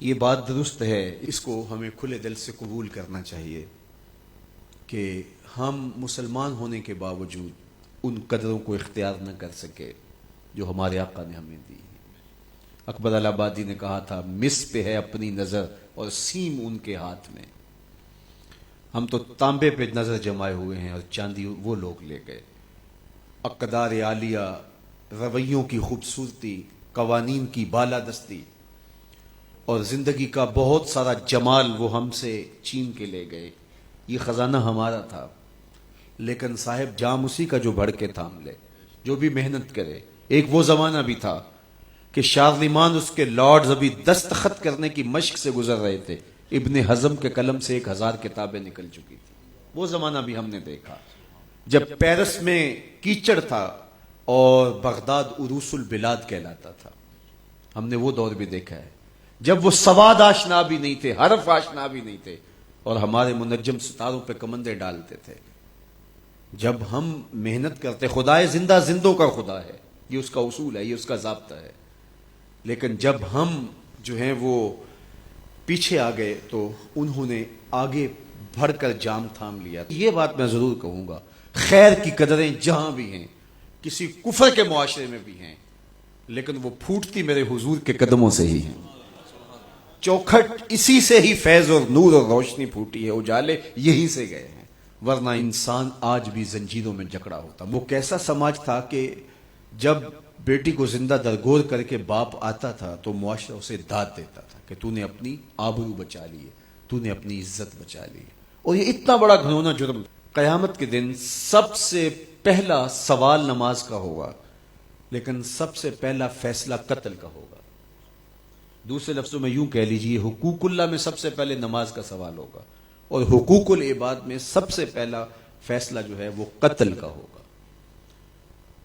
یہ بات درست ہے، اس کو ہمیں کھلے دل سے قبول کرنا چاہیے کہ ہم مسلمان ہونے کے باوجود ان قدروں کو اختیار نہ کر سکے جو ہمارے آقا نے ہمیں دی. اکبر الہآبادی نے کہا تھا، مس پہ ہے اپنی نظر اور سیم ان کے ہاتھ میں. ہم تو تانبے پہ نظر جمائے ہوئے ہیں اور چاندی وہ لوگ لے گئے. اقدار عالیہ، رویوں کی خوبصورتی، قوانین کی بالادستی اور زندگی کا بہت سارا جمال وہ ہم سے چھین کے لے گئے. یہ خزانہ ہمارا تھا، لیکن صاحب جام اسی کا جو بڑھ کے تھام لے، جو بھی محنت کرے. ایک وہ زمانہ بھی تھا کہ شارلمان اس کے لارڈز ابھی دستخط کرنے کی مشق سے گزر رہے تھے. ابن حزم کے قلم سے 1000 کتابیں نکل چکی تھی. وہ زمانہ بھی ہم نے دیکھا جب پیرس میں کیچڑ تھا اور بغداد عروس البلاد کہلاتا تھا. ہم نے وہ دور بھی دیکھا ہے جب وہ سواد آشنا بھی نہیں تھے، حرف آشنا بھی نہیں تھے، اور ہمارے منجم ستاروں پہ کمندے ڈالتے تھے. جب ہم محنت کرتے، خدائے زندہ زندوں کا خدا ہے، یہ اس کا اصول ہے، یہ اس کا ضابطہ ہے. لیکن جب ہم جو ہیں وہ پیچھے آ گئے تو انہوں نے آگے بڑھ کر جام تھام لیا. یہ بات میں ضرور کہوں گا، خیر کی قدریں جہاں بھی ہیں، کسی کفر کے معاشرے میں بھی ہیں، لیکن وہ پھوٹتی میرے حضور کے قدموں سے ہی ہیں. چوکھٹ اسی سے ہی فیض اور نور اور روشنی پھوٹی ہے، اجالے یہی سے گئے ہیں، ورنہ انسان آج بھی زنجیروں میں جکڑا ہوتا. وہ کیسا سماج تھا کہ جب بیٹی کو زندہ درگور کر کے باپ آتا تھا تو معاشرہ اسے داد دیتا تھا کہ تو نے اپنی آبرو بچا لی ہے، تو نے اپنی عزت بچا لی ہے. اور یہ اتنا بڑا گھنونا جرم. قیامت کے دن سب سے پہلا سوال نماز کا ہوگا، لیکن سب سے پہلا فیصلہ قتل کا ہوگا. دوسرے لفظوں میں یوں کہہ لیجئے، حقوق اللہ میں سب سے پہلے نماز کا سوال ہوگا، اور حقوق العباد میں سب سے پہلا فیصلہ جو ہے وہ قتل کا ہوگا.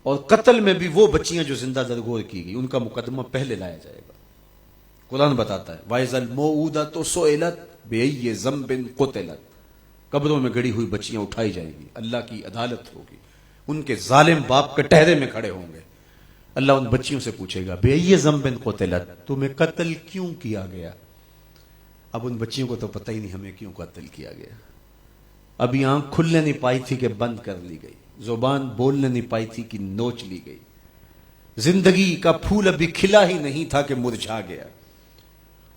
اور قتل میں بھی وہ بچیاں جو زندہ درگور کی گئی، ان کا مقدمہ پہلے لایا جائے گا. قرآن بتاتا ہے وَإِذَا الْمَوْءُودَةُ سُئِلَتْ بِأَيِّ ذَنبٍ قُتِلَتْ. قبروں میں گڑی ہوئی بچیاں اٹھائی جائیں گی، اللہ کی عدالت ہوگی، ان کے ظالم باپ کٹہرے میں کھڑے ہوں گے. اللہ ان بچیوں سے پوچھے گا بِأَيِّ ذَنبٍ قُتِلَتْ، تمہیں قتل کیوں کیا گیا؟ اب ان بچیوں کو تو پتہ ہی نہیں ہمیں کیوں قتل کیا گیا. ابھی آنکھ کھلنے نہیں پائی تھی کہ بند کر لی گئی، زبان بولنے نہیں پائی تھی کہ نوچ لی گئی، زندگی کا پھول ابھی کھلا ہی نہیں تھا کہ مرجھا گیا.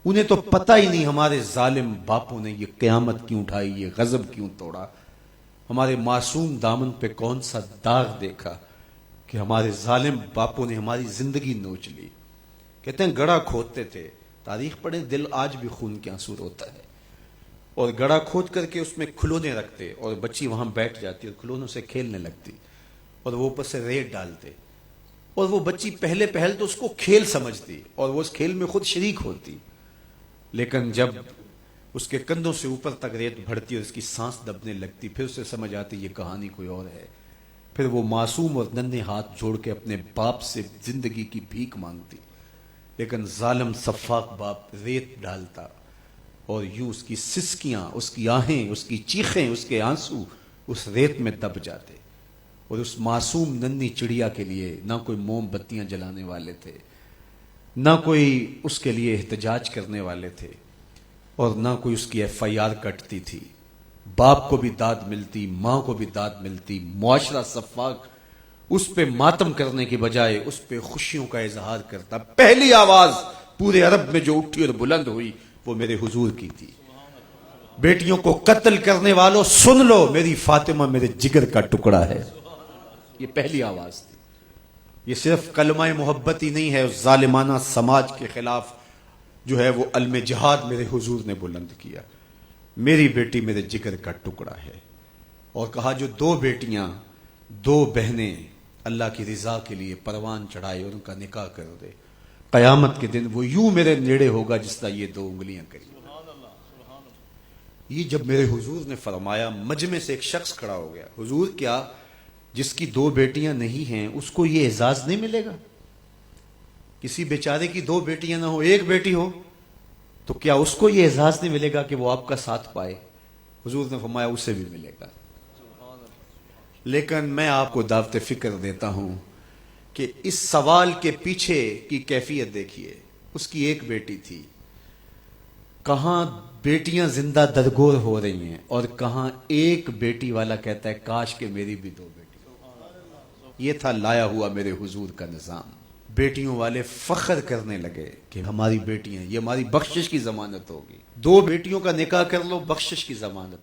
انہیں تو پتہ ہی نہیں ہمارے ظالم باپوں نے یہ قیامت کیوں اٹھائی، یہ غضب کیوں توڑا، ہمارے معصوم دامن پہ کون سا داغ دیکھا کہ ہمارے ظالم باپوں نے ہماری زندگی نوچ لی. کہتے ہیں گڑھا کھودتے تھے، تاریخ پڑھیں، دل آج بھی خون کے آنسو روتا ہے. اور گڑھا کھود کر کے اس میں کھلونے رکھتے اور بچی وہاں بیٹھ جاتی اور کھلونوں سے کھیلنے لگتی، اور وہ اوپر سے ریت ڈالتے، اور وہ بچی پہلے پہل تو اس کو کھیل سمجھتی اور وہ اس کھیل میں خود شریک ہوتی. لیکن جب اس کے کندھوں سے اوپر تک ریت بڑھتی اور اس کی سانس دبنے لگتی، پھر اسے سمجھ آتی یہ کہانی کوئی اور ہے. پھر وہ معصوم اور ننھے ہاتھ جوڑ کے اپنے باپ سے زندگی کی بھیک مانگتی، لیکن ظالم سفاک باپ ریت ڈالتا اور یوں اس کی سسکیاں، اس کی آہیں، اس کی چیخیں، اس کے آنسو اس ریت میں دب جاتے. اور اس معصوم ننھی چڑیا کے لیے نہ کوئی موم بتیاں جلانے والے تھے، نہ کوئی اس کے لیے احتجاج کرنے والے تھے، اور نہ کوئی اس کی FIR کٹتی تھی. باپ کو بھی داد ملتی، ماں کو بھی داد ملتی. معاشرہ صفاق اس پہ ماتم کرنے کی بجائے اس پہ خوشیوں کا اظہار کرتا. پہلی آواز پورے عرب میں جو اٹھی اور بلند ہوئی وہ میرے حضور کی تھی. بیٹیوں کو قتل کرنے والوں سن لو، میری فاطمہ میرے جگر کا ٹکڑا ہے. یہ پہلی آواز تھی. یہ صرف کلمہ محبت ہی نہیں ہے، اس ظالمانہ سماج کے خلاف جو ہے وہ علم جہاد میرے حضور نے بلند کیا. میری بیٹی میرے جگر کا ٹکڑا ہے. اور کہا جو 2 بیٹیاں، 2 بہنیں اللہ کی رضا کے لیے پروان چڑھائے اور ان کا نکاح کر دے، قیامت کے دن وہ یوں میرے نیڑے ہوگا جس طرح یہ 2 انگلیاں کری. یہ جب میرے حضور نے فرمایا، مجمع سے ایک شخص کھڑا ہو گیا. حضور کیا جس کی 2 بیٹیاں نہیں ہیں اس کو یہ اعزاز نہیں ملے گا؟ کسی بیچارے کی 2 بیٹیاں نہ ہو، 1 بیٹی ہو، تو کیا اس کو یہ اعزاز نہیں ملے گا کہ وہ آپ کا ساتھ پائے؟ حضور نے فرمایا اسے بھی ملے گا. لیکن میں آپ کو دعوت فکر دیتا ہوں کہ اس سوال کے پیچھے کی کیفیت دیکھیے. اس کی 1 بیٹی تھی، کہاں بیٹیاں زندہ درگور ہو رہی ہیں اور کہاں ایک بیٹی والا کہتا ہے کاش کہ میری بھی 2 بیٹی۔ یہ تھا لایا ہوا میرے حضور کا نظام۔ بیٹیوں والے فخر کرنے لگے کہ ہماری بیٹیاں، یہ ہماری بخشش کی ضمانت ہوگی، 2 بیٹیوں کا نکاح کر لو، بخشش کی ضمانت۔